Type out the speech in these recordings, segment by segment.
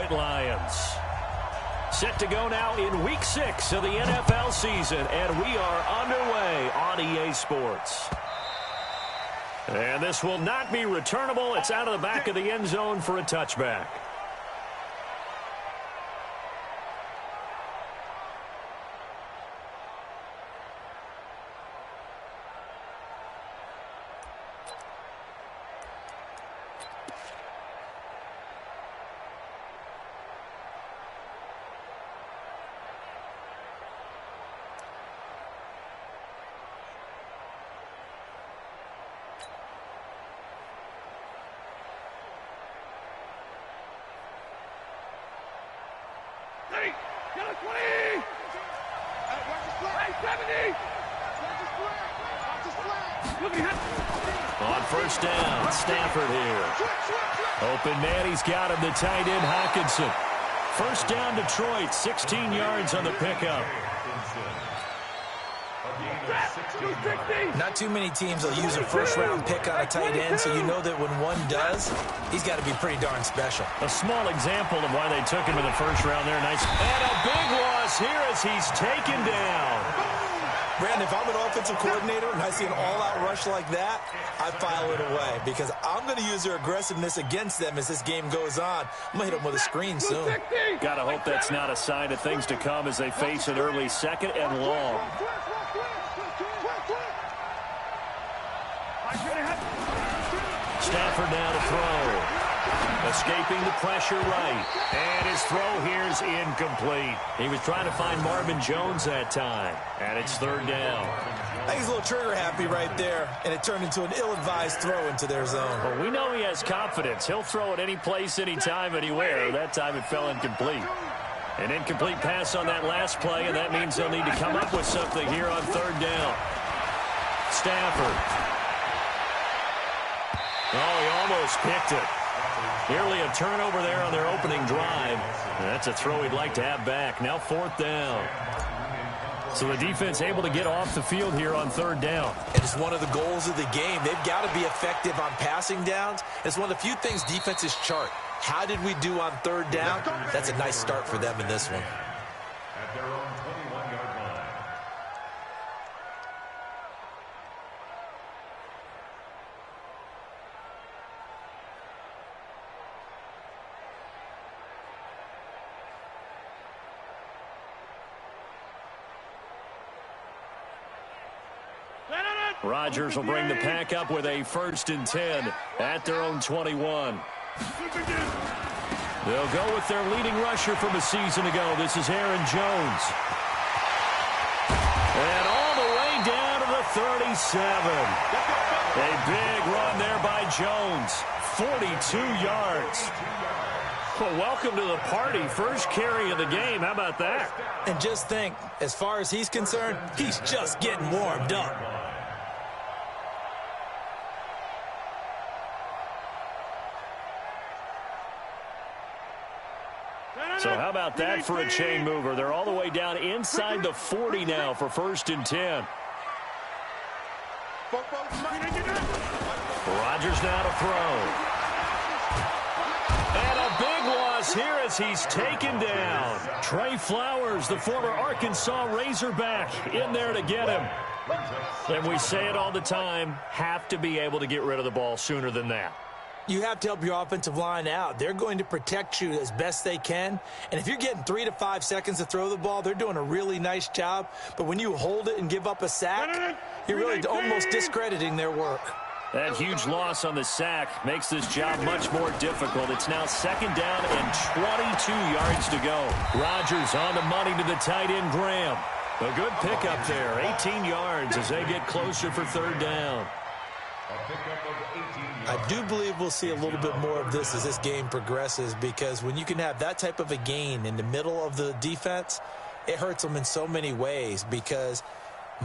Detroit Lions. Set to go now in Week 6 of the NFL season, and we are underway on EA Sports. And this will not be returnable. It's out of the back of the end zone for a touchback. On first down, Stafford here. Open man, he's got him, the tight end, Hockenson. First down, Detroit, 16 yards on the pickup. Not too many teams will use a first-round pick on a tight end, so you know that when one does, he's got to be pretty darn special. A small example of why they took him in the first round there. Nice. And a big loss here as he's taken down. Brandon, if I'm an offensive coordinator and I see an all-out rush like that, I file it away because I'm going to use their aggressiveness against them as this game goes on. I'm going to hit them with a screen soon. Got to hope that's not a sign of things to come as they face an early second and long. Stafford now to throw. Escaping the pressure right. And his throw here is incomplete. He was trying to find Marvin Jones that time. And it's third down. I think he's a little trigger happy right there, and it turned into an ill-advised throw into their zone. Well, we know he has confidence. He'll throw it any place, anytime, anywhere. That time it fell incomplete. An incomplete pass on that last play, and that means they'll need to come up with something here on third down. Stafford. Oh, he almost picked it. Nearly a turnover there on their opening drive. That's a throw he'd like to have back. Now fourth down. So the defense able to get off the field here on third down. And it's one of the goals of the game. They've got to be effective on passing downs. It's one of the few things defenses chart. How did we do on third down? That's a nice start for them in this one. At their own 21-yard line. Rodgers will bring the pack up with a 1st and 10 at their own 21. They'll go with their leading rusher from a season ago. This is Aaron Jones. And all the way down to the 37. A big run there by Jones. 42 yards. Well, welcome to the party. First carry of the game. How about that? And just think, as far as he's concerned, he's just getting warmed up. So how about that for a chain mover? They're all the way down inside the 40 now for 1st and 10. Rodgers now to throw. And a big loss here as he's taken down. Trey Flowers, the former Arkansas Razorback, in there to get him. And we say it all the time, have to be able to get rid of the ball sooner than that. You have to help your offensive line out. They're going to protect you as best they can. And if you're getting 3 to 5 seconds to throw the ball, they're doing a really nice job. But when you hold it and give up a sack, you're really almost discrediting their work. That huge loss on the sack makes this job much more difficult. It's now 2nd down and 22 yards to go. Rodgers on the money to the tight end, Graham. A good pickup there, 18 yards as they get closer for 3rd down. I do believe we'll see a little bit more of this as this game progresses, because when you can have that type of a gain in the middle of the defense, it hurts them in so many ways, because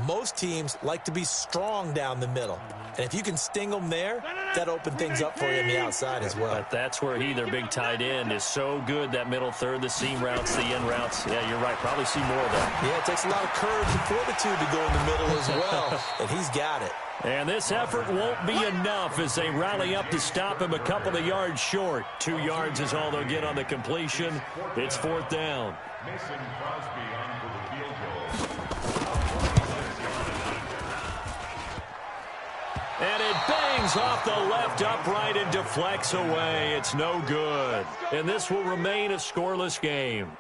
Most teams like to be strong down the middle. And if you can sting them there, that opens things up for you on the outside as well. But that's where their big tight end, is so good, that middle third, the seam routes, the in routes. Yeah, you're right. Probably see more of that. Yeah, it takes a lot of courage and fortitude to go in the middle as well. And he's got it. And this effort won't be enough as they rally up to stop him a couple of yards short. 2 yards is all they'll get on the completion. It's 4th down. Mason Crosby on for the field goal. And it bangs off the left upright and deflects away. It's no good. And this will remain a scoreless game.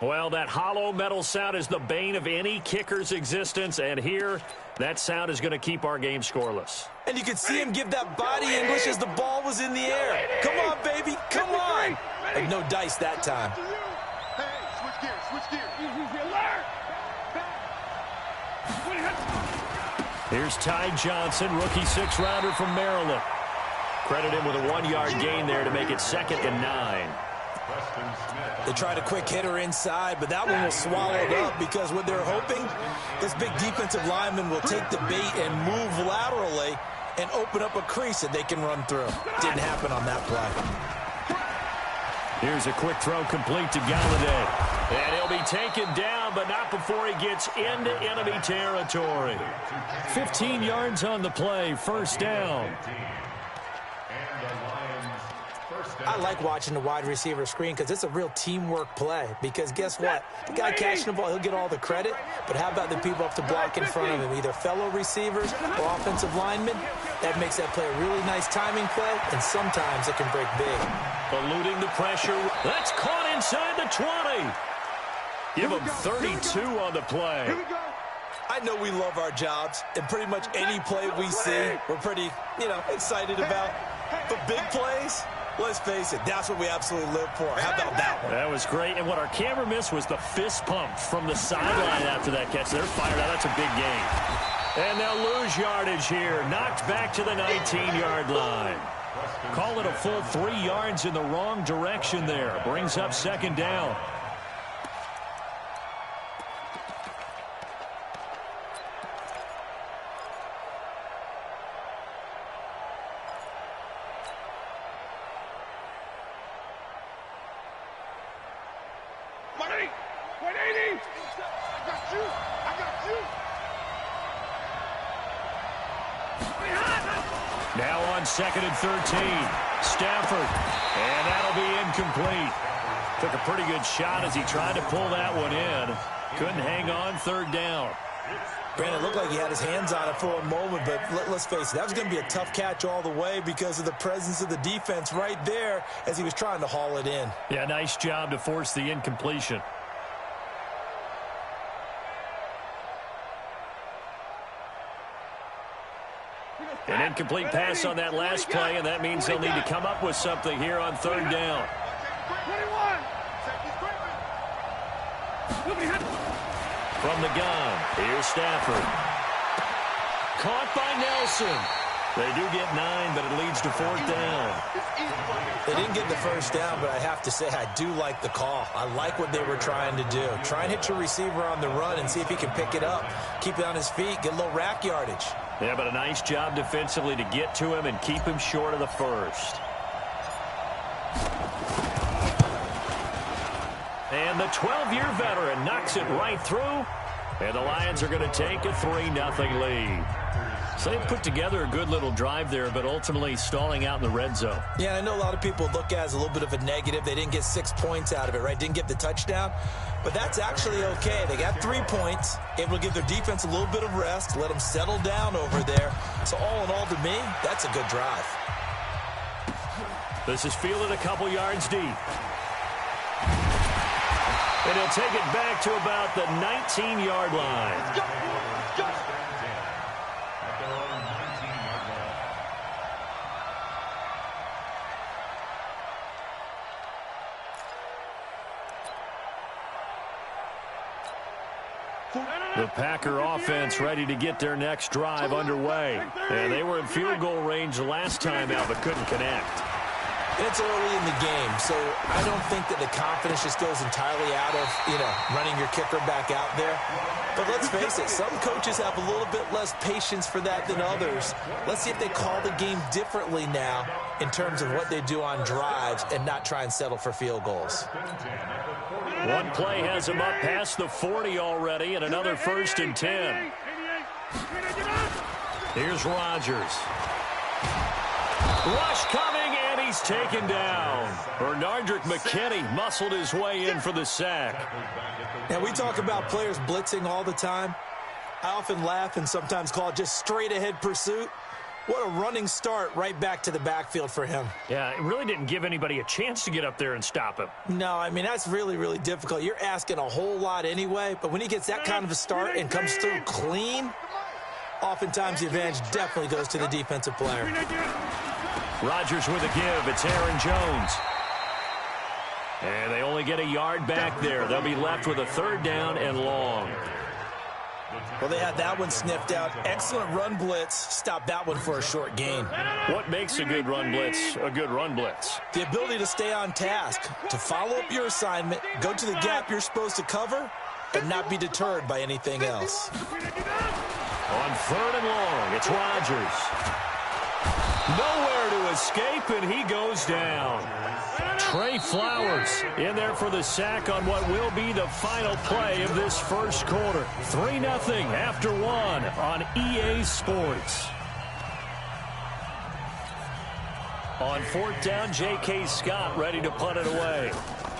Well, that hollow metal sound is the bane of any kicker's existence. And here, that sound is going to keep our game scoreless. And you could see him give that body English as the ball was in the air. Come on, baby. Come on. And no dice that time. Here's Ty Johnson, rookie 6th-rounder from Maryland. Credit him with a 1-yard gain there to make it 2nd and 9. They tried a quick hitter inside, but that one was swallowed up because what they're hoping, this big defensive lineman will take the bait and move laterally and open up a crease that they can run through. Didn't happen on that play. Here's a quick throw complete to Galladay. And he'll be taken down, but not before he gets into enemy territory. 15 yards on the play, 1st down. I like watching the wide receiver screen because it's a real teamwork play. Because guess what? The guy catching the ball, he'll get all the credit. But how about the people up to block in front of him, either fellow receivers or offensive linemen? That makes that play a really nice timing play, and sometimes it can break big. Eluding the pressure. That's caught inside the 20. Give him 32 on the play. I know we love our jobs, and pretty much any play we see, we're pretty, excited about. But big plays, let's face it, that's what we absolutely live for. How about that one? That was great. And what our camera missed was the fist pump from the sideline after that catch. They're fired out. That's a big gain. And they'll lose yardage here. Knocked back to the 19-yard line. Call it a full 3 yards in the wrong direction there. Brings up 2nd down. Now on 2nd and 13. Stafford. And that'll be incomplete. Took a pretty good shot as he tried to pull that one in. Couldn't hang on, 3rd down. Brandon, it looked like he had his hands on it for a moment, but let's face it, that was going to be a tough catch all the way because of the presence of the defense right there as he was trying to haul it in. Yeah, nice job to force the incompletion. An incomplete pass on that last play, and that means they'll need to come up with something here on 3rd down. From the gun, here's Stafford. Caught by Nelson. They do get 9, but it leads to 4th down. They didn't get the 1st down, but I have to say I do like the call. I like what they were trying to do. Try and hit your receiver on the run and see if he can pick it up. Keep it on his feet, get a little rack yardage. Yeah, but a nice job defensively to get to him and keep him short of the 1st. And the 12-year veteran knocks it right through. And the Lions are going to take a 3-0 lead. So they put together a good little drive there, but ultimately stalling out in the red zone. Yeah, I know a lot of people look at it as a little bit of a negative. They didn't get 6 points out of it, right? Didn't get the touchdown. But that's actually okay. They got 3 points, able to give their defense a little bit of rest, let them settle down over there. So all in all, to me, that's a good drive. This is fielded a couple yards deep. And he'll take it back to about the 19-yard line. Let's go. At their own 19-yard line. The Packer offense ready to get their next drive underway. And they were in field goal range last time out, but couldn't connect. And it's early in the game, so I don't think that the confidence just goes entirely out of, running your kicker back out there. But let's face it, some coaches have a little bit less patience for that than others. Let's see if they call the game differently now in terms of what they do on drives and not try and settle for field goals. One play has him up past the 40 already, and another 1st and 10. Here's Rodgers. Rush coming, and he's taken down. Bernardrick McKinney muscled his way in for the sack. Now, we talk about players blitzing all the time. I often laugh and sometimes call it just straight-ahead pursuit. What a running start right back to the backfield for him. Yeah, it really didn't give anybody a chance to get up there and stop him. No, I mean, that's really, really difficult. You're asking a whole lot anyway, but when he gets that kind of a start and comes through clean, oftentimes the advantage definitely goes to the defensive player. Rodgers with a give. It's Aaron Jones. And they only get a yard back there. They'll be left with a 3rd down and long. Well, they had that one sniffed out. Excellent run blitz. Stop that one for a short gain. What makes a good run blitz a good run blitz? The ability to stay on task, to follow up your assignment, go to the gap you're supposed to cover, and not be deterred by anything else. On 3rd and long, it's Rodgers. Nowhere to escape, and he goes down. Trey Flowers in there for the sack on what will be the final play of this first quarter. 3-0 after 1 on EA Sports. On 4th down, J.K. Scott ready to punt it away.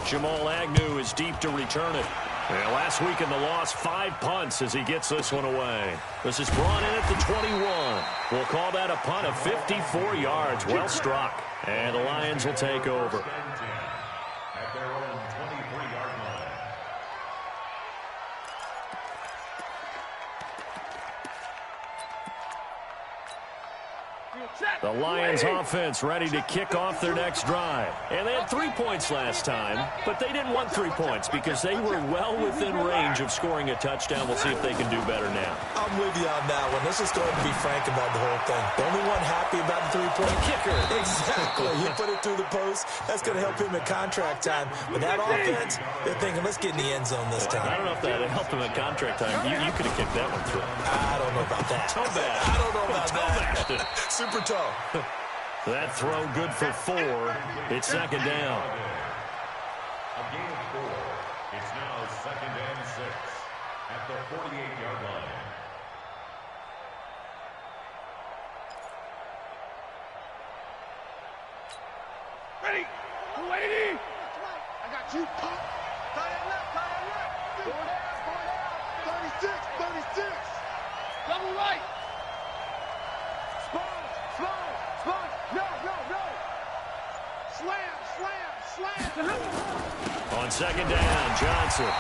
Jamal Agnew is deep to return it. And last week in the loss, 5 punts as he gets this one away. This is brought in at the 21. We'll call that a punt of 54 yards. Well struck. And the Lions will take over. At their own 23-yard line. The Lions offense ready to kick off their next drive. And they had 3 points last time, but they didn't want 3 points because they were well within range of scoring a touchdown. We'll see if they can do better now. I'm with you on that one. Let's just go ahead and be frank about the whole thing. The only one happy about the 3-point kicker. Exactly. You put it through the post. That's going to help him in contract time. But that offense, they're thinking, let's get in the end zone this time. I don't know if that helped him in contract time. You could have kicked that one through. I don't know about that. Toe bash. I don't know about Toe bashed it. that. Super toe. That throw good for 4. It's 2nd down. A gain of 4. It's now 2nd and 6 at the 48-yard line. Ready? 280. I got you. Tie it left. 36. Double right. Spun. No. Slam. On 2nd down, Johnson.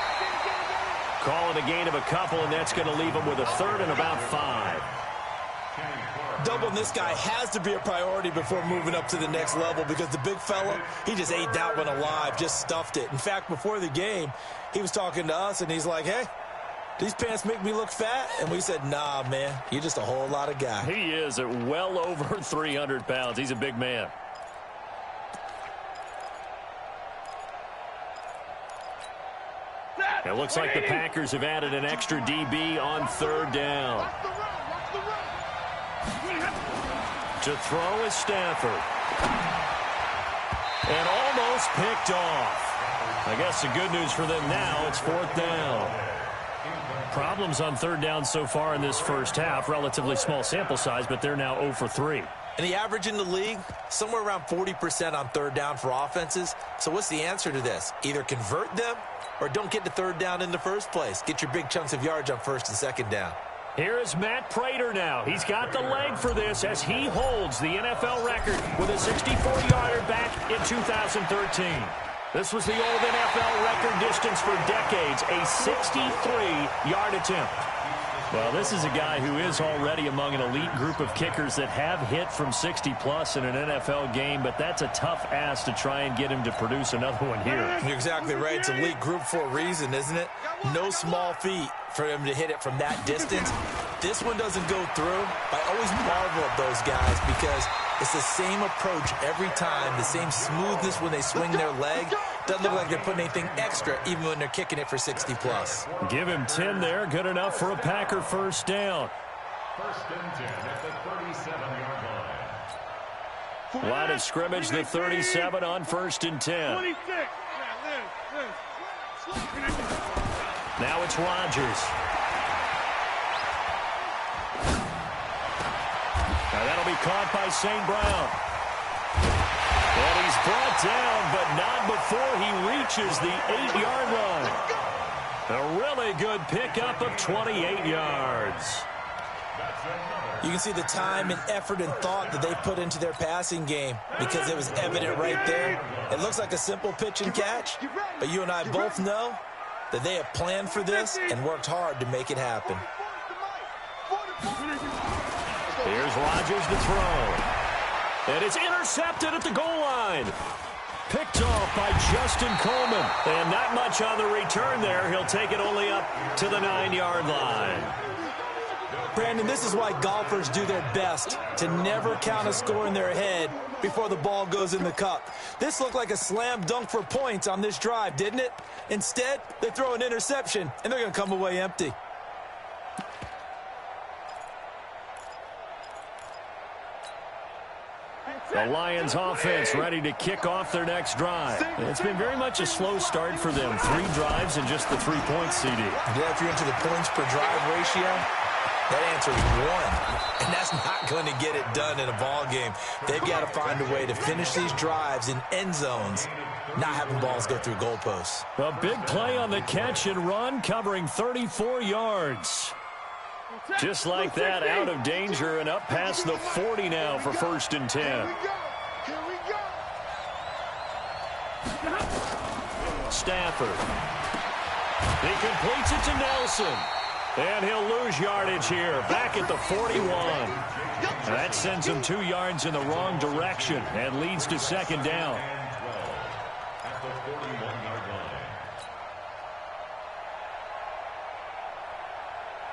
Calling a gain of a couple, and that's going to leave him with a 3rd and about 5. Doubling this guy has to be a priority before moving up to the next level because the big fella, he just ate that one alive, just stuffed it. In fact, before the game, he was talking to us, and he's like, hey, these pants make me look fat? And we said, nah, man, you're just a whole lot of guy. He is at well over 300 pounds. He's a big man. It looks like the Packers have added an extra DB on 3rd down. To throw is Stafford. And almost picked off. I guess the good news for them now, it's 4th down. Problems on 3rd down so far in this first half. Relatively small sample size, but they're now 0 for 3. And the average in the league, somewhere around 40% on 3rd down for offenses. So what's the answer to this? Either convert them or don't get to 3rd down in the first place. Get your big chunks of yards on 1st and 2nd down. Here is Matt Prater now. He's got the leg for this as he holds the NFL record with a 64-yarder back in 2013. This was the old NFL record distance for decades, a 63-yard attempt. Well, this is a guy who is already among an elite group of kickers that have hit from 60-plus in an NFL game, but that's a tough ask to try and get him to produce another one here. You're exactly right. It's elite group for a reason, isn't it? No small feat for him to hit it from that distance. This one doesn't go through. I always marvel at those guys because It's the same approach every time, the same smoothness when they swing their leg. Doesn't look like they're putting anything extra, even when they're kicking it for 60-plus. Give him 10 there. Good enough for a Packer first down. First and 10 at the 37-yard line. Line of scrimmage, the 37 on first and 10. 26. Now it's Rodgers. Now that'll be caught by St. Brown. And he's brought down, but not before he reaches the 8-yard line. A really good pickup of 28 yards. You can see the time and effort and thought that they put into their passing game because it was evident right there. It looks like a simple pitch and catch, but you and I both know that they have planned for this and worked hard to make it happen. Here's Rodgers to throw. And it's intercepted at the goal line. Picked off by Justin Coleman. And not much on the return there. He'll take it only up to the 9-yard line. Brandon, this is why golfers do their best to never count a score in their head before the ball goes in the cup. This looked like a slam dunk for points on this drive, didn't it? Instead, they throw an interception, and they're going to come away empty. The Lions offense ready to kick off their next drive. It's been very much a slow start for them. 3 drives and just the 3-point CD. Yeah, if you're into the points per drive ratio, that answer is 1. And that's not going to get it done in a ball game. They've got to find a way to finish these drives in end zones, not having balls go through goalposts. A big play on the catch and run, covering 34 yards. Just like that, out of danger and up past the 40 now for first and 10. Here we go. Stafford. He completes it to Nelson. And he'll lose yardage here, back at the 41. That sends him 2 yards in the wrong direction and leads to second down. At the 41-yard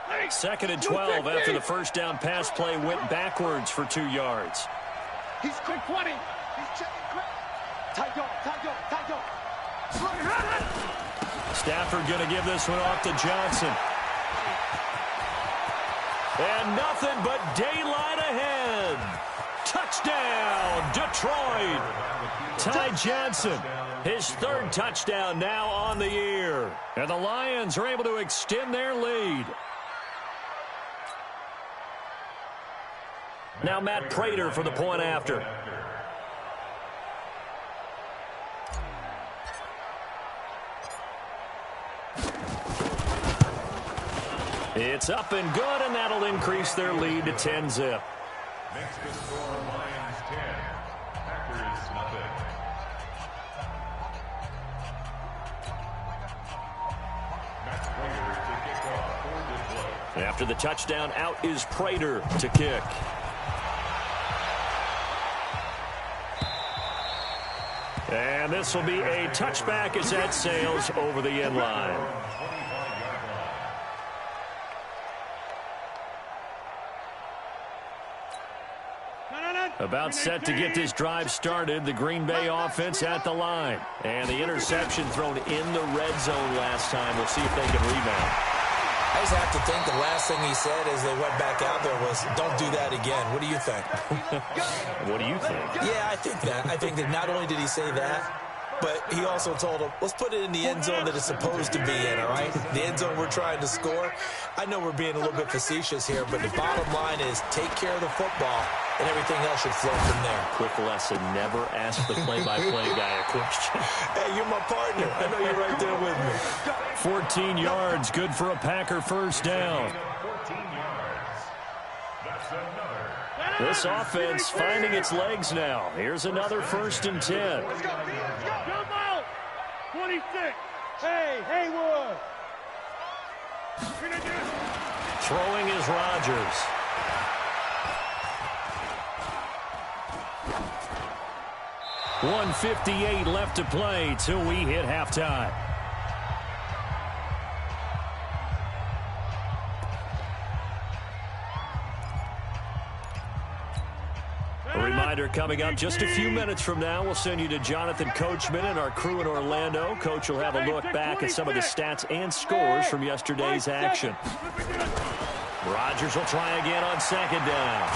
line. Second and 12 after the first down pass play went backwards for 2 yards. He's quick 20. He's checking quick. Tight dog. Stafford going to give this one off to Johnson. And nothing but daylight ahead. Touchdown, Detroit. Ty Johnson, his 3rd touchdown now on the year. And the Lions are able to extend their lead. Now Matt Prater for the point after. It's up and good, and that'll increase their lead to 10-zip. Next to score, Lions 10, Packers nothing. Matt Prater to kick off for Detroit. After the touchdown, out is Prater to kick. And this will be a touchback as that sails over the end line. About set to get this drive started. The Green Bay offense at the line. And the interception thrown in the red zone last time. We'll see if they can rebound. I just have to think the last thing he said as they went back out there was, don't do that again. What do you think? What do you think? Yeah, I think that. I think that not only did he say that, but he also told him, let's put it in the end zone that it's supposed to be in, all right? The end zone we're trying to score. I know we're being a little bit facetious here, but the bottom line is take care of the football, and everything else should flow from there. Quick lesson, never ask the play-by-play guy a question. Hey, you're my partner. I know you're right there with me. 14 yards, good for a Packer first down. 14 yards. That's another. This offense finding its legs now. Here's another first and 10. Let's go. Jump out. 26. Hey, Haywood. Throwing is Rodgers. .158 left to play till we hit halftime. A reminder reminder coming up just a few minutes from now. We'll send you to Jonathan Coachman and our crew in Orlando. Coach will have a look back at some of the stats and scores from yesterday's action. Rodgers will try again on second down.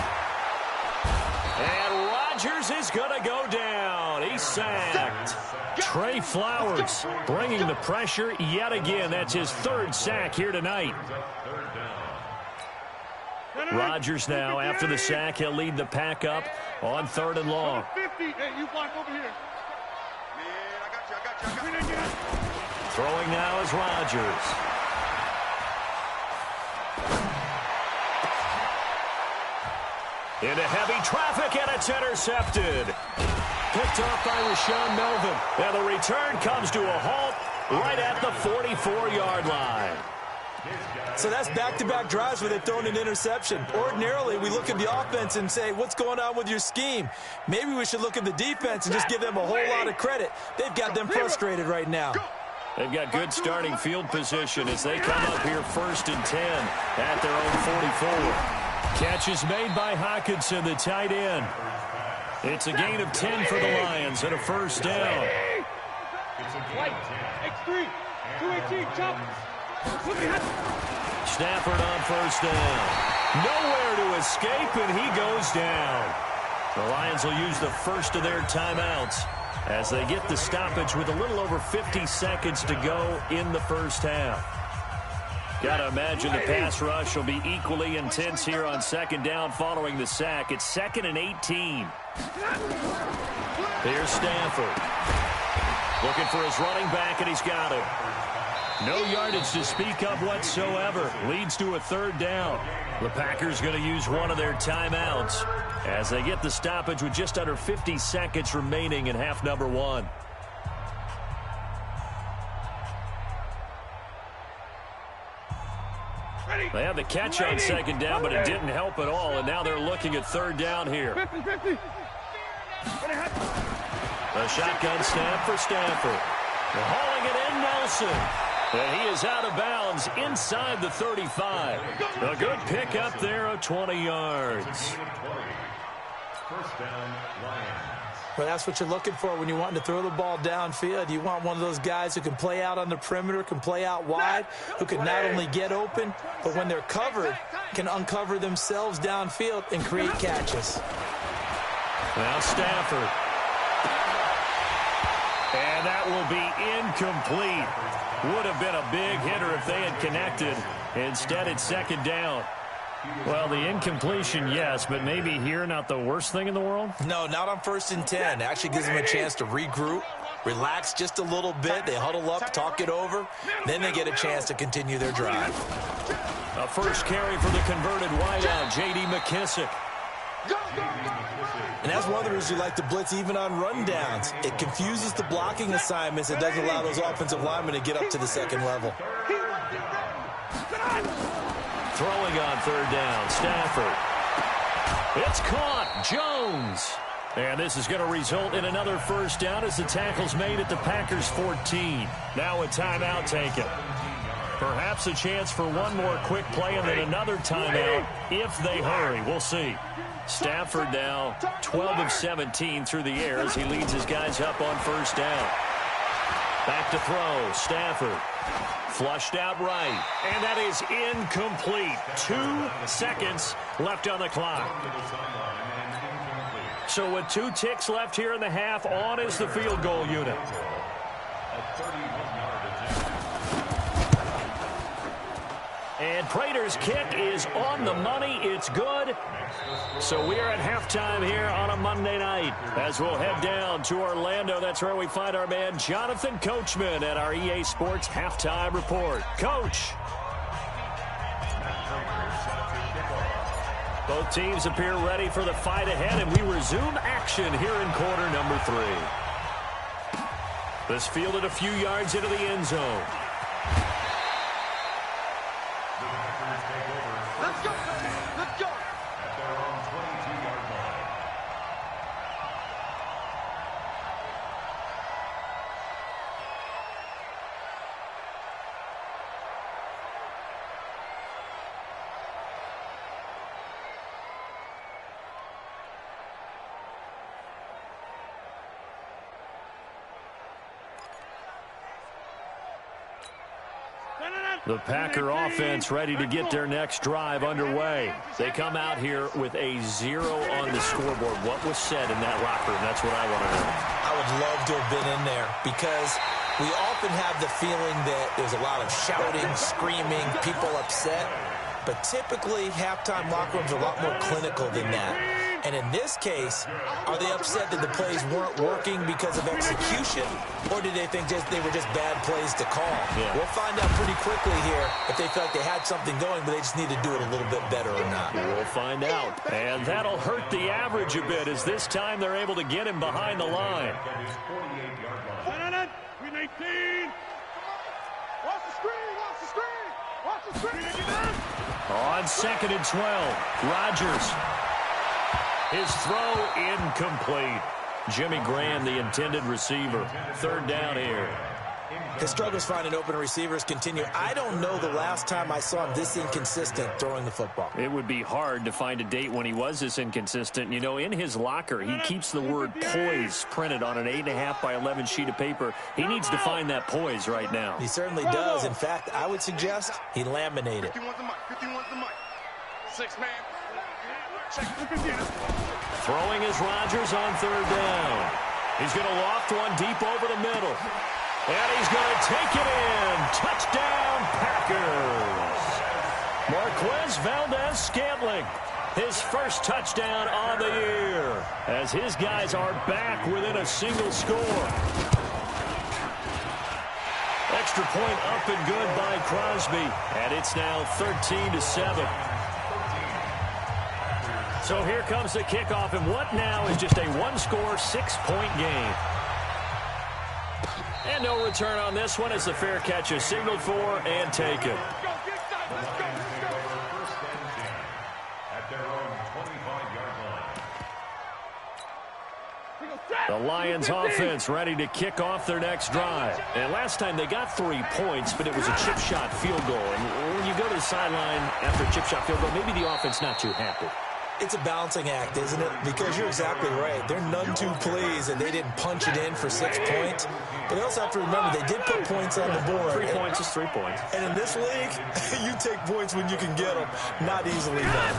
And Rodgers is going to go down. He's sacked. Trey Flowers bringing the pressure yet again. That's his third sack here tonight. Rodgers now, after the sack, he'll lead the pack up on 3rd and long. Throwing now is Rodgers. Into heavy traffic, and it's intercepted. Picked off by Rashawn Melvin. And the return comes to a halt right at the 44-yard line. So that's back-to-back drives where they've thrown an interception. Ordinarily, we look at the offense and say, what's going on with your scheme? Maybe we should look at the defense and just give them a whole lot of credit. They've got them frustrated right now. They've got good starting field position as they come up here 1st and 10 at their own 44. Catch is made by Hockenson, the tight end. It's a gain of 10 for the Lions and a first down. X3, 218, chop. Stafford on first down. Nowhere to escape, and he goes down. The Lions will use the first of their timeouts as they get the stoppage with a little over 50 seconds to go in the first half. Got to imagine the pass rush will be equally intense here on second down following the sack. It's 2nd and 18. Here's Stafford. Looking for his running back, and he's got him. No yardage to speak of whatsoever. Leads to a 3rd down. The Packers going to use one of their timeouts as they get the stoppage with just under 50 seconds remaining in half number 1. They had the catch on second down, but it didn't help at all, and now they're looking at 3rd down here. A shotgun snap for Stafford. They're hauling it in, Nelson. And he is out of bounds inside the 35. A good pickup there of 20 yards. First down, Lions. Well, that's what you're looking for when you want to throw the ball downfield. You want one of those guys who can play out on the perimeter, can play out wide, who can not only get open, but when they're covered, can uncover themselves downfield and create catches. Now Stafford. And that will be incomplete. Would have been a big hitter if they had connected. Instead, it's 2nd down. Well, the incompletion, yes, but maybe here not the worst thing in the world? No, not on 1st and 10. It actually gives them a chance to regroup, relax just a little bit. They huddle up, talk it over. Then they get a chance to continue their drive. A first carry for the converted wideout, J.D. McKissick. And that's one of the reasons you like to blitz even on rundowns. It confuses the blocking assignments. It doesn't allow those offensive linemen to get up to the 2nd level. Throwing on 3rd down, Stafford. It's caught, Jones. And this is going to result in another first down as the tackle's made at the Packers' 14. Now a timeout taken. Perhaps a chance for one more quick play and then another timeout if they hurry. We'll see. Stafford now 12 of 17 through the air as he leads his guys up on first down. Back to throw, Stafford. Flushed out right, and that is incomplete. 2 seconds left on the clock. So with 2 ticks left here in the half, on is the field goal unit. And Prater's kick is on the money. It's good. So we are at halftime here on a Monday night as we'll head down to Orlando. That's where we find our man Jonathan Coachman at our EA Sports Halftime Report. Coach. Both teams appear ready for the fight ahead, and we resume action here in quarter number 3. This fielded a few yards into the end zone. Let's go! Let's go! At their own 22-yard line. The Packer offense ready to get their next drive underway. They come out here with a 0 on the scoreboard. What was said in that locker room? That's what I want to know. I would love to have been in there because we often have the feeling that there's a lot of shouting, screaming, people upset. But typically, halftime locker rooms are a lot more clinical than that. And in this case, are they upset that the plays weren't working because of execution, or did they think they were just bad plays to call? Yeah. We'll find out pretty quickly here if they felt like they had something going, but they just need to do it a little bit better or not. We'll find out. And that'll hurt the average a bit as this time they're able to get him behind the line. 18. Watch the screen, watch the screen, watch the screen. On 2nd and 12, Rodgers. His throw incomplete. Jimmy Graham, the intended receiver. 3rd down here. His struggles finding open receivers continue. I don't know the last time I saw him this inconsistent throwing the football. It would be hard to find a date when he was this inconsistent. You know, in his locker, he keeps the word poise printed on an 8.5 by 11 sheet of paper. He needs to find that poise right now. He certainly does. In fact, I would suggest he laminate it. 51's the mic, 51's the mic. 6 man. Throwing is Rodgers on 3rd down. He's going to loft one deep over the middle. And he's going to take it in. Touchdown, Packers. Marquez Valdez-Scantling, his first touchdown on the year, as his guys are back within a single score. Extra point up and good by Crosby, and it's now 13-7. So here comes the kickoff, and what now is just a one-score, 6-point game. And no return on this one as the fair catch is signaled for and taken. The Lions offense ready to kick off their next drive. And last time they got 3 points, but it was a chip shot field goal. And when you go to the sideline after a chip shot field goal, maybe the offense not too happy. It's a balancing act, isn't it? Because you're exactly right. They're none too pleased, and they didn't punch it in for 6 points. But they also have to remember they did put points on the board. 3 points is 3 points. And in this league, you take points when you can get them. Not easily done.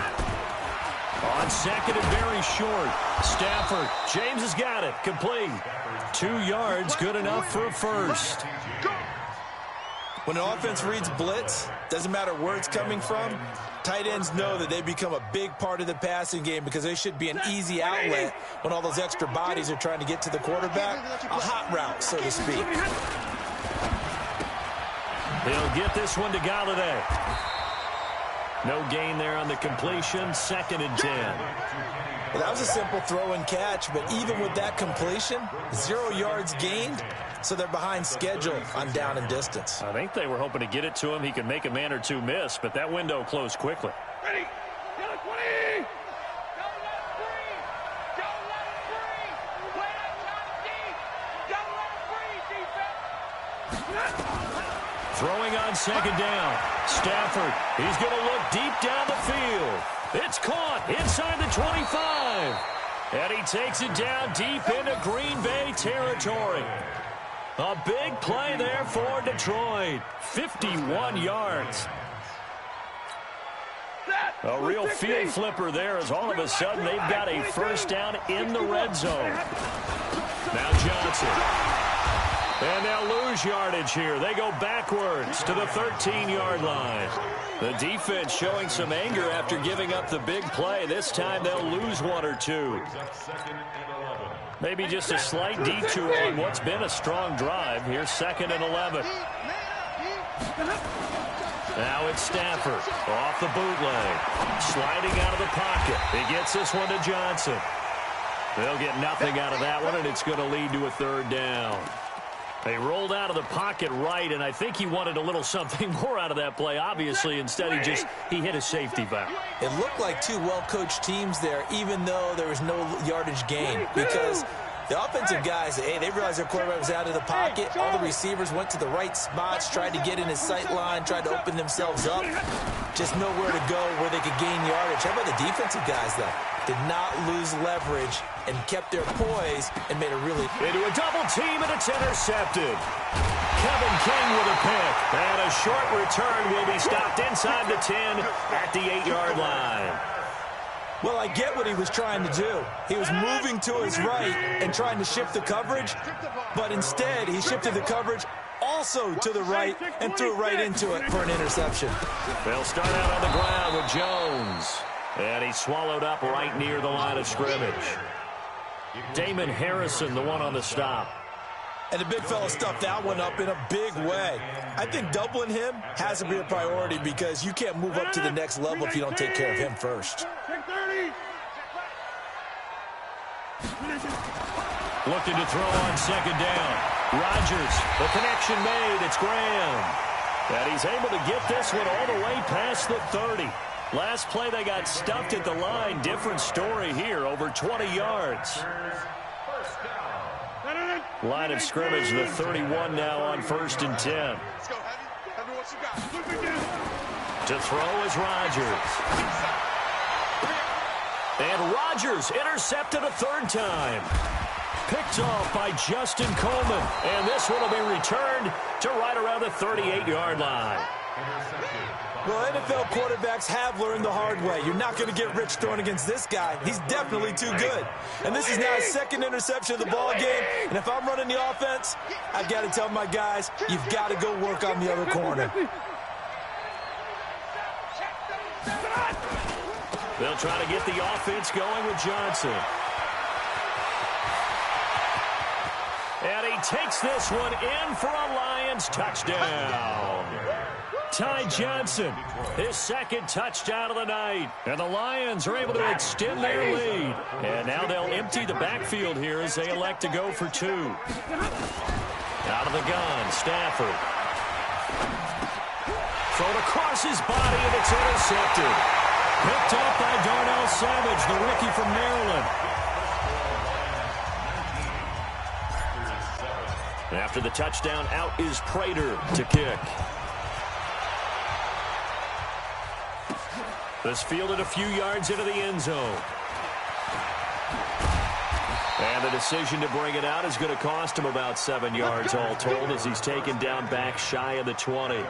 On 2nd and very short. Stafford. James has got it. Complete. 2 yards, good enough for a first. When an offense reads blitz, doesn't matter where it's coming from, tight ends know that they become a big part of the passing game because they should be an easy outlet when all those extra bodies are trying to get to the quarterback. A hot route, so to speak. He'll get this one to Galladay. No gain there on the completion. 2nd and 10. Well, that was a simple throw and catch, but even with that completion, 0 yards gained, so they're behind schedule on down and distance. I think they were hoping to get it to him. He could make a man or two miss, but that window closed quickly. Ready. Go 20. Don't let it free. Don't let it free. Wait outside the deep. Don't let it free, defense. Throwing on 2nd down. Stafford. He's going to look deep down the field. It's caught inside the 25. And he takes it down deep into Green Bay territory. A big play there for Detroit. 51 yards. A real field flipper there as all of a sudden they've got a first down in the red zone. Now Johnson. And they'll lose yardage here. They go backwards to the 13-yard line. The defense showing some anger after giving up the big play. This time they'll lose 1 or 2. Maybe just a slight detour on what's been a strong drive. Here's 2nd and 11. Now it's Stafford off the bootleg. Sliding out of the pocket. He gets this one to Johnson. They'll get nothing out of that one, and it's going to lead to a 3rd down. They rolled out of the pocket right, and I think he wanted a little something more out of that play. Obviously, instead he hit a safety valve. It looked like 2 well-coached teams there, even though there was no yardage gain, because the offensive guys, they realized their quarterback was out of the pocket. All the receivers went to the right spots, tried to get in his sight line, tried to open themselves up. Just nowhere to go where they could gain yardage. How about the defensive guys, though? Did not lose leverage and kept their poise and made a really... Into a double team, and it's intercepted. Kevin King with a pick. And a short return will be stopped inside the 10 at the 8-yard line. Well, I get what he was trying to do. He was moving to his right and trying to shift the coverage, but instead he shifted the coverage also to the right and threw right into it for an interception. They'll start out on the ground with Jones. And he's swallowed up right near the line of scrimmage. Damon Harrison, the one on the stop. And the big fella stuffed that one up in a big way. I think doubling him has to be a priority because you can't move up to the next level if you don't take care of him first. Looking to throw on second down. Rodgers, the connection made. It's Graham. And he's able to get this one all the way past the 30. Last play, they got stuffed at the line. Different story here, over 20 yards. Line of scrimmage, the 31 now on 1st and 10. To throw is Rodgers. And Rodgers intercepted a third time. Picked off by Justin Coleman. And this one will be returned to right around the 38-yard line. Well, NFL quarterbacks have learned the hard way. You're not going to get rich throwing against this guy. He's definitely too good. And this is now his second interception of the ball game. And if I'm running the offense, I've got to tell my guys, you've got to go work on the other corner. They'll try to get the offense going with Johnson. And he takes this one in for a Lions touchdown. Ty Johnson, his second touchdown of the night. And the Lions are able to extend their lead. And now they'll empty the backfield here as they elect to go for 2. Out of the gun, Stafford. Thrown across his body, and it's intercepted. Picked up by Darnell Savage, the rookie from Maryland. After the touchdown, out is Prater to kick. This fielded a few yards into the end zone. And the decision to bring it out is going to cost him about 7 yards all told as he's taken down back shy of the 20.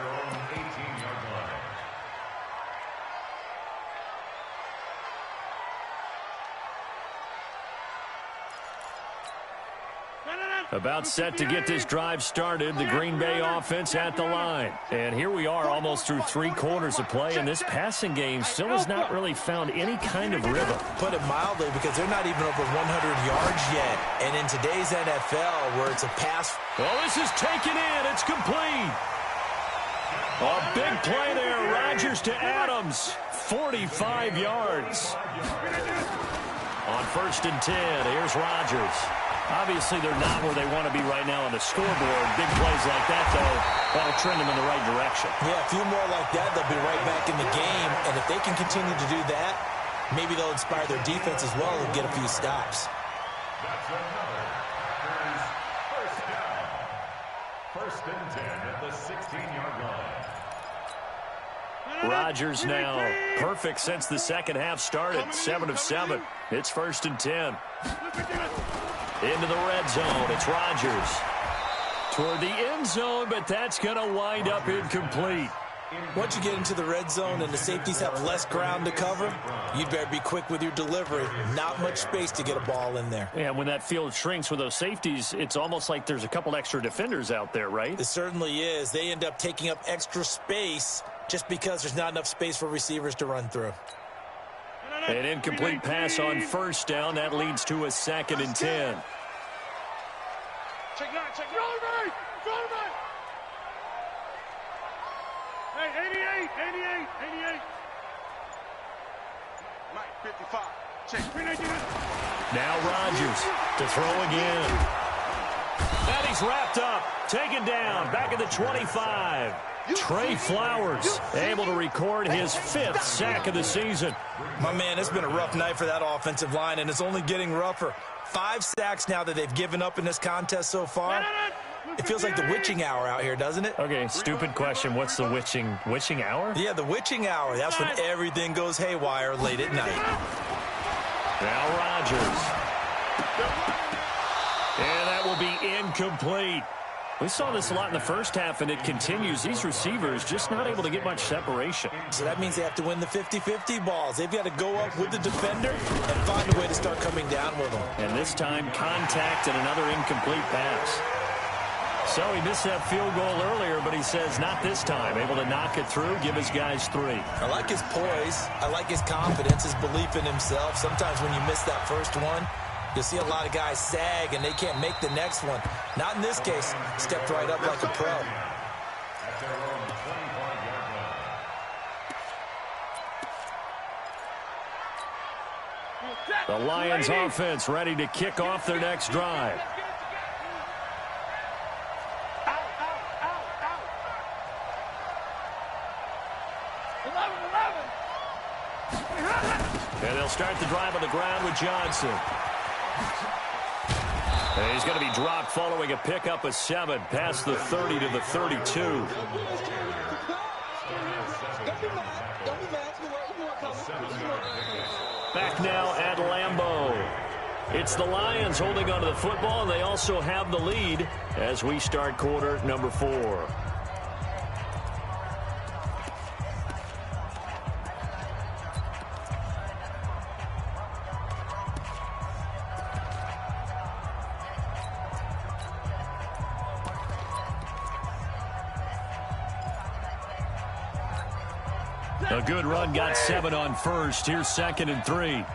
About set to get this drive started, the Green Bay offense at the line. And here we are almost through 3 quarters of play, and this passing game still has not really found any kind of rhythm. Put it mildly, because they're not even over 100 yards yet. And in today's NFL, where it's a pass... Well, this is taken in. It's complete. A big play there. Rodgers to Adams. 45 yards. On 1st and 10, here's Rodgers. Obviously, they're not where they want to be right now on the scoreboard. Big plays like that, though, that'll trend them in the right direction. Yeah, a few more like that, they'll be right back in the game. And if they can continue to do that, maybe they'll inspire their defense as well and get a few stops. That's another. Here's 1st down. 1st and 10 at the 16-yard line. Rodgers now perfect since the second half started. 7 of 7. It's 1st and 10. Into the red zone. It's Rodgers. Toward the end zone, but that's going to wind up incomplete. Once you get into the red zone and the safeties have less ground to cover, you'd better be quick with your delivery. Not much space to get a ball in there. Yeah, when that field shrinks with those safeties, it's almost like there's a couple extra defenders out there, right? It certainly is. They end up taking up extra space just because there's not enough space for receivers to run through. An incomplete pass on 1st down. That leads to a 2nd and 10. Check it out. Hey, 88. Mike, 55. Check. Now Rodgers to throw again. And he's wrapped up. Taken down. Back at the 25. Trey Flowers able to record his 5th sack of the season. My man, it's been a rough night for that offensive line, and it's only getting rougher. 5 sacks now that they've given up in this contest so far. It feels like the witching hour out here, doesn't it? Okay, stupid question. What's the witching hour? Yeah, the witching hour. That's when everything goes haywire late at night. Now Rodgers. And that will be incomplete. We saw this a lot in the first half, and it continues. These receivers just not able to get much separation. So that means they have to win the 50-50 balls. They've got to go up with the defender and find a way to start coming down with them. And this time, contact and another incomplete pass. So he missed that field goal earlier, but he says not this time. Able to knock it through, give his guys 3. I like his poise. I like his confidence, his belief in himself. Sometimes when you miss that first one, you'll see a lot of guys sag and they can't make the next one. Not in this case. Stepped right up like a pro. The Lions offense ready to kick off their next drive. And they'll start the drive on the ground with Johnson. And he's going to be dropped following a pickup of 7 past the 30 to the 32. Back now at Lambeau. It's the Lions holding onto the football, and they also have the lead as we start quarter number 4. A good run, got 7 on first. Here's 2nd and 3.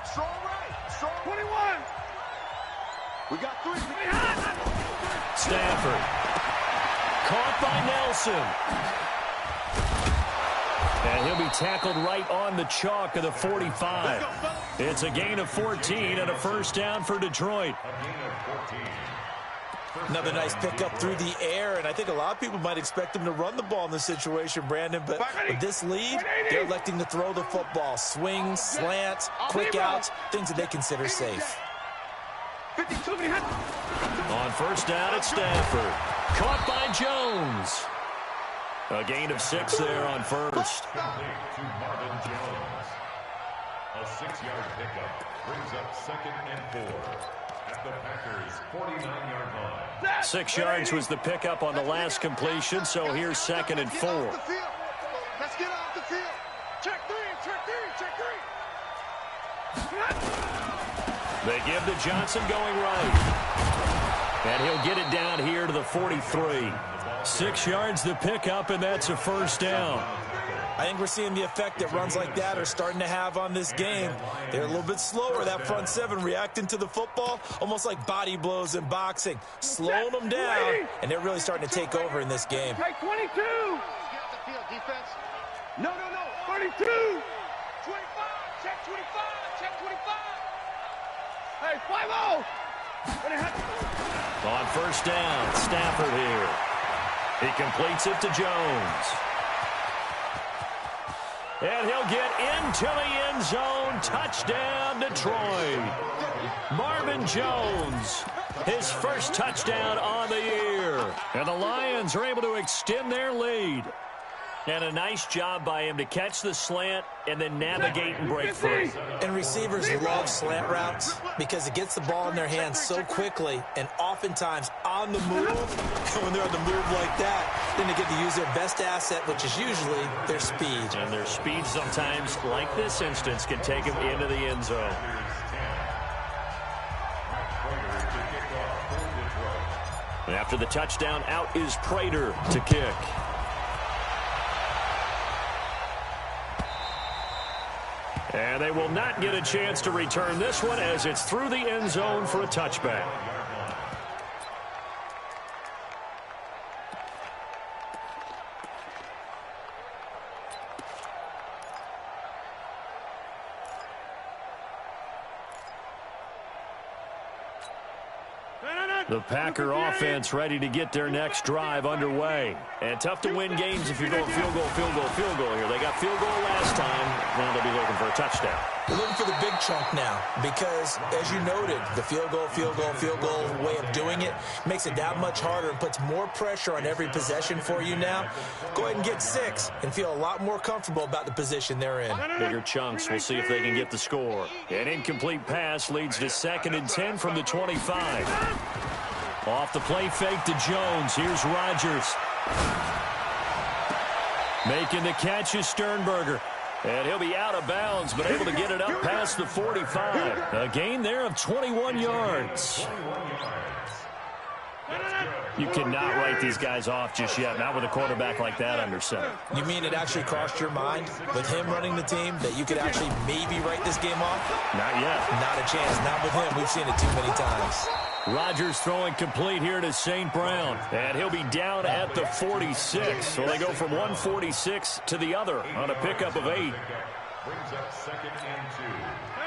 Strong right. Strong 21. We got 3. Stafford. Caught by Nelson. And he'll be tackled right on the chalk of the 45. It's a gain of 14 and a first down for Detroit. Another nice pickup through the air, and I think a lot of people might expect him to run the ball in this situation, Brandon, but with this lead, they're electing to throw the football. Swings, slants, quick outs, things that they consider safe. On first down at Stafford. Caught by Jones. A gain of 6 there on first. To Marvin Jones. A 6-yard pickup brings up 2nd and 4. At the Packers' 49-yard line. 6 yards was the pickup on the last completion, so here's 2nd and 4. Let's get off the field. Check 3, check 3, check 3. They give to Johnson going right. And he'll get it down here to the 43. 6 yards the pickup, and that's a first down. I think we're seeing the effect that runs like that are starting to have on this game. They're a little bit slower, that front 7, reacting to the football, almost like body blows in boxing, slowing them down, and they're really starting to take over in this game. Check 22. Get off the field, defense. No. 32. 25. Check 25. Check 25. Hey, 5-0. On first down, Stafford here. He completes it to Jones. And he'll get into the end zone. Touchdown, Detroit. Marvin Jones, his first touchdown on the year. And the Lions are able to extend their lead. And a nice job by him to catch the slant and then navigate and break free. And receivers love slant routes because it gets the ball in their hands so quickly and oftentimes on the move. And when they're on the move like that, then they get to use their best asset, which is usually their speed. And their speed sometimes, like this instance, can take them into the end zone. And after the touchdown, out is Prater to kick. And they will not get a chance to return this one as it's through the end zone for a touchback. The Packer offense ready to get their next drive underway. And tough to win games if you're going field goal here. They got field goal last time. Now they'll be looking for a touchdown. They're looking for the big chunk now because, as you noted, the field goal way of doing it makes it that much harder and puts more pressure on every possession for you now. Go ahead and get 6 and feel a lot more comfortable about the position they're in. Bigger chunks. We'll see if they can get the score. An incomplete pass leads to 2nd and 10 from the 25. Off the play fake to Jones. Here's Rodgers. Making the catch is Sternberger. And he'll be out of bounds, but able to get it up past the 45. A gain there of 21 yards. You cannot write these guys off just yet, not with a quarterback like that under center. You mean it actually crossed your mind with him running the team that you could actually maybe write this game off? Not yet. Not a chance. Not with him. We've seen it too many times. Rodgers throwing complete here to St. Brown. And he'll be down at the 46. So they go from 146 to the other on a pickup of 8. Brings up 2nd and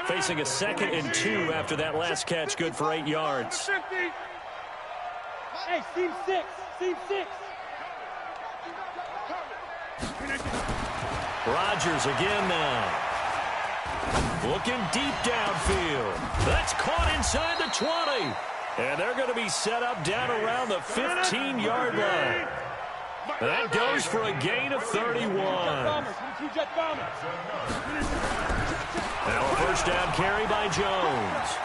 2. Facing a 2nd and 2 after that last catch, good for 8 yards. Hey, team 6. Team 6. Rodgers again now. Looking deep downfield. That's caught inside the 20. And they're going to be set up down around the 15-yard line. That goes for a gain of 31. Now a first down carry by Jones.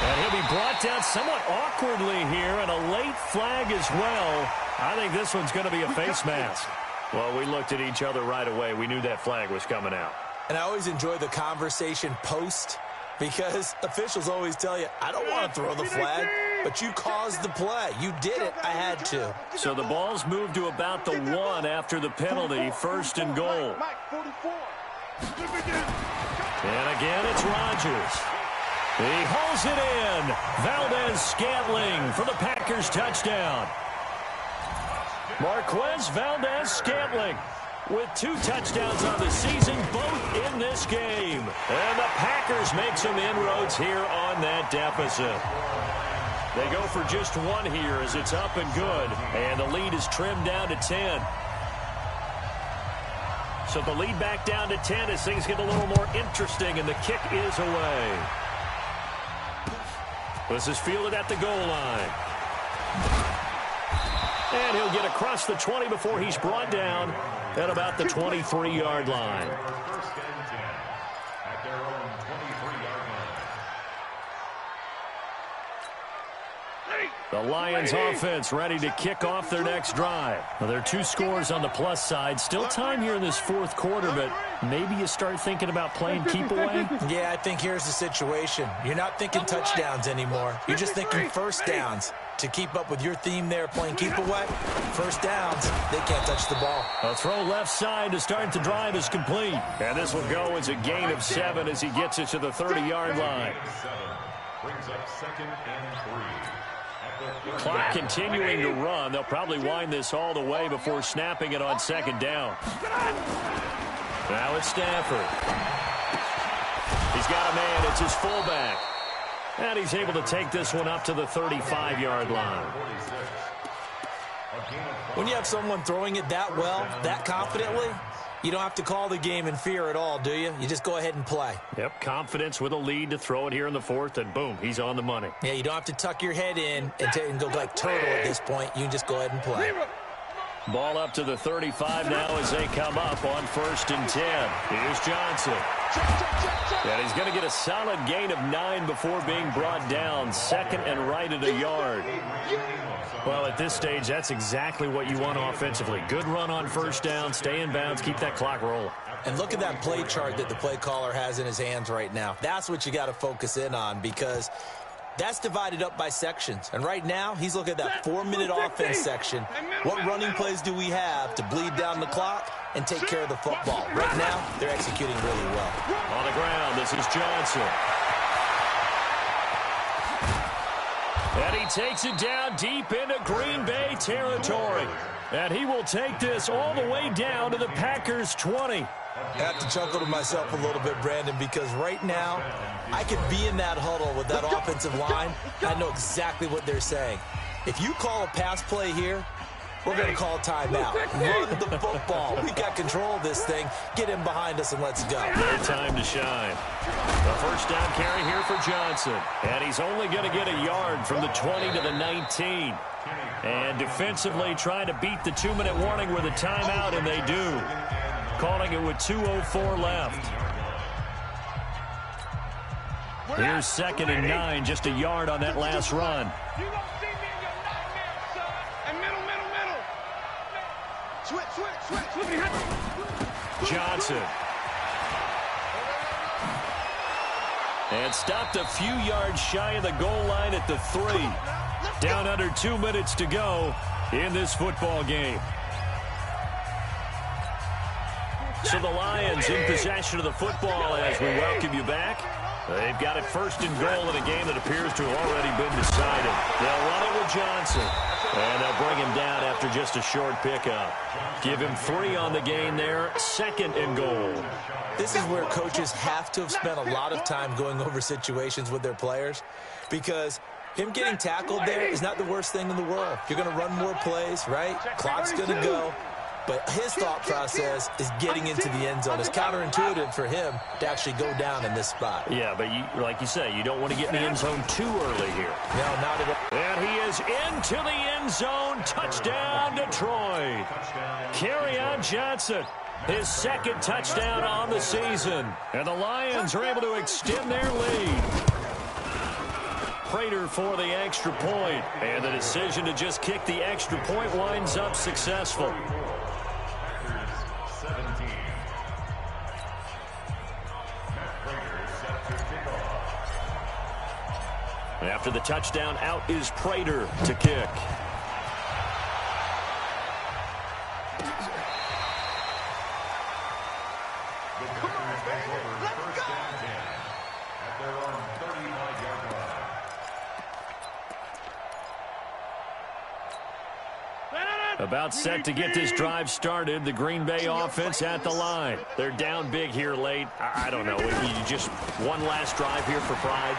And he'll be brought down somewhat awkwardly here, and a late flag as well. I think this one's going to be a face mask. Well, we looked at each other right away. We knew that flag was coming out. And I always enjoy the conversation post, because officials always tell you, I don't want to throw the flag, but you caused the play. You did it. I had to. So the ball's moved to about the 1 after the penalty, 1st and goal. And again, it's Rodgers. He hauls it in. Valdez-Scantling for the Packers touchdown. Marquez Valdez-Scantling with 2 touchdowns on the season, both in this game. And the Packers make some inroads here on that deficit. They go for just 1 here as it's up and good. And the lead is trimmed down to 10. So the lead back down to 10 as things get a little more interesting, and the kick is away. This is fielded at the goal line. And he'll get across the 20 before he's brought down at about the 23-yard line. First and 10 at their own 23-yard line. The Lions offense ready to kick off their next drive. Well, there are 2 scores on the plus side. Still time here in this 4th quarter, but maybe you start thinking about playing keep away? Yeah, I think here's the situation. You're not thinking touchdowns anymore. You're just thinking first downs. To keep up with your theme there, playing keep away, first downs, they can't touch the ball. A throw left side to start the drive is complete. And this will go as a gain of 7 as he gets it to the 30-yard line. 7 brings up 2nd and 3. Clock continuing to run. They'll probably wind this all the way before snapping it on 2nd down. Now it's Stafford. He's got a man. It's his fullback. And he's able to take this one up to the 35-yard line. When you have someone throwing it that well, that confidently, you don't have to call the game in fear at all, do you? You just go ahead and play. Yep, confidence with a lead to throw it here in the 4th, and boom, he's on the money. Yeah, you don't have to tuck your head in and go like turtle at this point. You can just go ahead and play. Ball up to the 35 now as they come up on 1st and 10. Here's Johnson. And he's going to get a solid gain of 9 before being brought down. 2nd and right at a yard. Well, at this stage, that's exactly what you want offensively. Good run on 1st down, stay in bounds, keep that clock rolling. And look at that play chart that the play caller has in his hands right now. That's what you got to focus in on, because that's divided up by sections. And right now, he's looking at that 4-minute offense section. What running plays do we have to bleed down the clock and take care of the football? Right now, they're executing really well. On the ground, this is Johnson. And he takes it down deep into Green Bay territory. And he will take this all the way down to the Packers' 20. I have to chuckle to myself a little bit, Brandon, because right now, I could be in that huddle with that offensive line. I know exactly what they're saying. If you call a pass play here, we're going to call timeout. Run the football. We got control of this thing. Get him behind us and let's go. Their time to shine. The first down carry here for Johnson. And he's only going to get a yard from the 20 to the 19. And defensively trying to beat the 2-minute warning with a timeout, and they do. Calling it with 2:04 left. Here's 2nd and 9, just a yard on that last run. You gonna see me in your nightmares, son. And middle. Switch. Johnson. And stopped a few yards shy of the goal line at the 3. Down under 2 minutes to go in this football game. So the Lions in possession of the football as we welcome you back. They've got it 1st and goal in a game that appears to have already been decided. They'll run it with Johnson. And they'll bring him down after just a short pickup. Give him 3 on the game there. 2nd and goal. This is where coaches have to have spent a lot of time going over situations with their players, because him getting tackled there is not the worst thing in the world. You're going to run more plays, right? Clock's going to go. But his thought process is getting into the end zone. It's counterintuitive for him to actually go down in this spot. Yeah, but like you say, you don't want to get in the end zone too early here. No, not at all. And he is into the end zone. Touchdown, Detroit. Kerryon Johnson, his 2nd touchdown on the season. And the Lions are able to extend their lead. Prater for the extra point. And the decision to just kick the extra point winds up successful. After the touchdown, out is Prater to kick. About set to get this drive started. The Green Bay offense at the line. They're down big here late. I don't know. You just one last drive here for pride.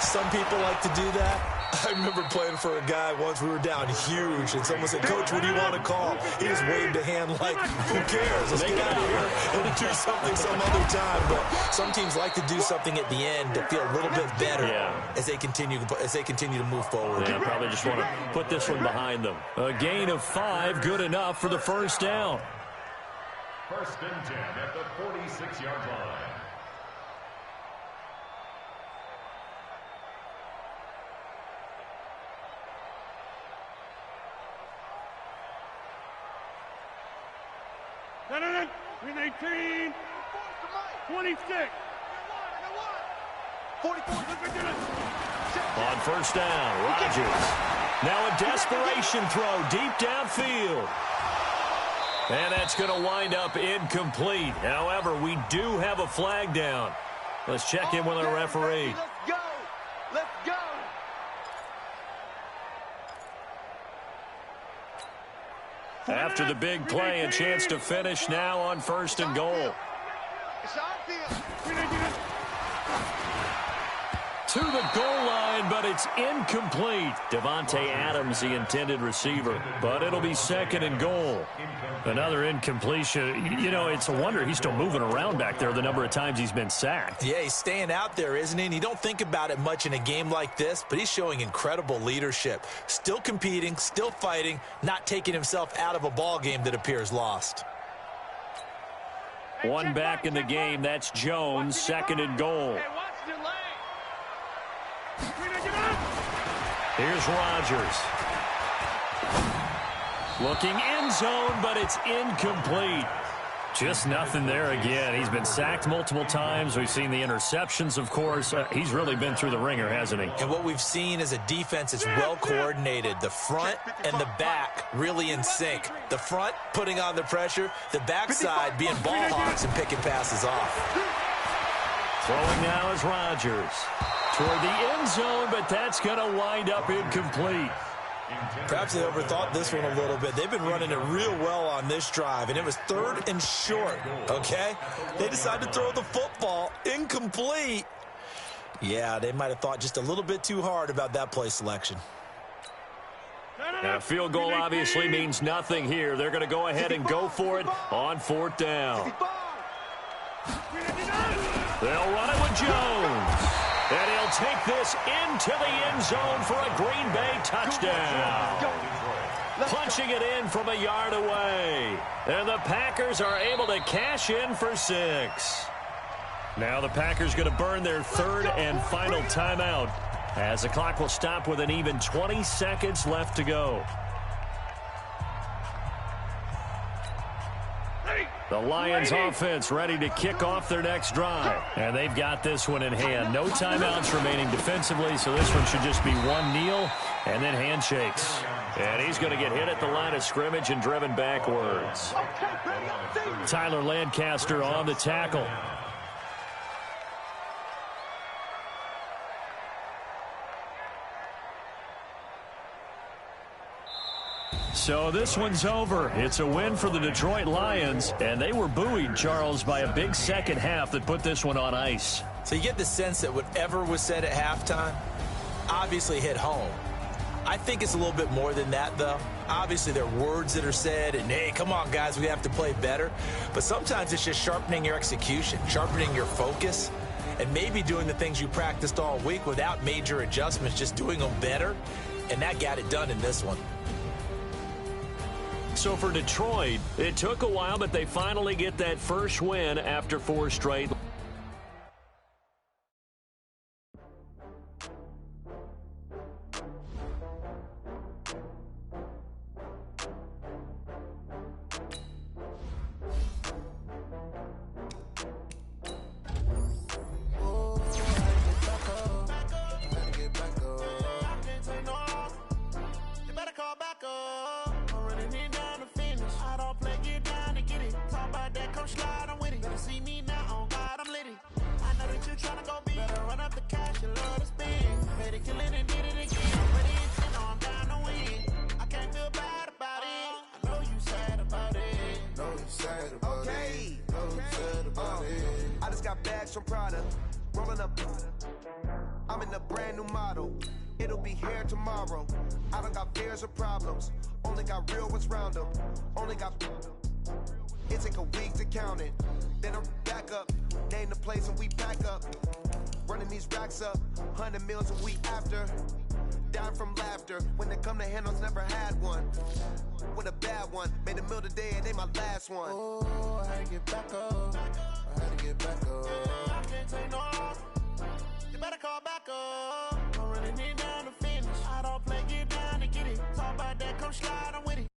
Some people like to do that. I remember playing for a guy once. We were down huge, and someone said, "Coach, what do you want to call?" He just waved a hand like, "Who cares? Let's get out of here and do something some other time." But some teams like to do something at the end to feel a little bit better as they continue to move forward. Yeah, probably just want to put this one behind them. A gain of 5, good enough for the 1st down. 1st and 10 at the 46-yard line. No. 18. 26. 44. On 1st down, Rodgers. Now a desperation throw deep downfield. And that's going to wind up incomplete. However, we do have a flag down. Let's check in with our referee. Let's go. After the big play, a chance to finish now on 1st and goal. To the goal line, but it's incomplete. Devontae Adams, the intended receiver. But it'll be 2nd and goal. Another incompletion. You know, it's a wonder he's still moving around back there the number of times he's been sacked. Yeah, he's staying out there, isn't he? And you don't think about it much in a game like this, but he's showing incredible leadership. Still competing, still fighting, not taking himself out of a ball game that appears lost. One back in the game. That's Jones, 2nd and goal. Here's Rodgers. Looking end zone, but it's incomplete. Just nothing there again. He's been sacked multiple times. We've seen the interceptions, of course. He's really been through the ringer, hasn't he? And what we've seen is a defense that's well coordinated. The front and the back really in sync. The front putting on the pressure. The backside being ball hawks and picking passes off. Throwing now is Rodgers. Toward the end zone, but that's going to wind up incomplete. Perhaps they overthought this one a little bit. They've been running it real well on this drive, and it was 3rd and short, okay? They decided to throw the football incomplete. Yeah, they might have thought just a little bit too hard about that play selection. Now, a field goal obviously means nothing here. They're going to go ahead and go for it on 4th down. They'll run it with Jones. And he'll take this into the end zone for a Green Bay touchdown. Punching it in from a yard away. And the Packers are able to cash in for 6. Now the Packers going to burn their third and final timeout as the clock will stop with an even 20 seconds left to go. The Lions offense ready to kick off their next drive. And they've got this one in hand. No timeouts remaining defensively, so this one should just be one kneel and then handshakes. And he's going to get hit at the line of scrimmage and driven backwards. Tyler Lancaster on the tackle. So this one's over. It's a win for the Detroit Lions, and they were buoyed, Charles, by a big second half that put this one on ice. So you get the sense that whatever was said at halftime obviously hit home. I think it's a little bit more than that, though. Obviously, there are words that are said, and, hey, come on, guys, we have to play better. But sometimes it's just sharpening your execution, sharpening your focus, and maybe doing the things you practiced all week without major adjustments, just doing them better, and that got it done in this one. So for Detroit, it took a while, but they finally get that first win after 4 straight. I'm in a brand new model. It'll be here tomorrow. I don't got fears or problems. Only got real ones round them. Only got. It take a week to count it. Then I'm back up. Name the place and we pack up. Running these racks up. 100 meals a week after. Dying from laughter. When it come to handles, never had one. With a bad one. Made a meal today and they my last one. Oh, I had to get back up. I had to get back up. I can't take no loss. You better call back up. I'm running it down to finish. I don't play, get down to get it. Talk about that, come slide, I'm with it.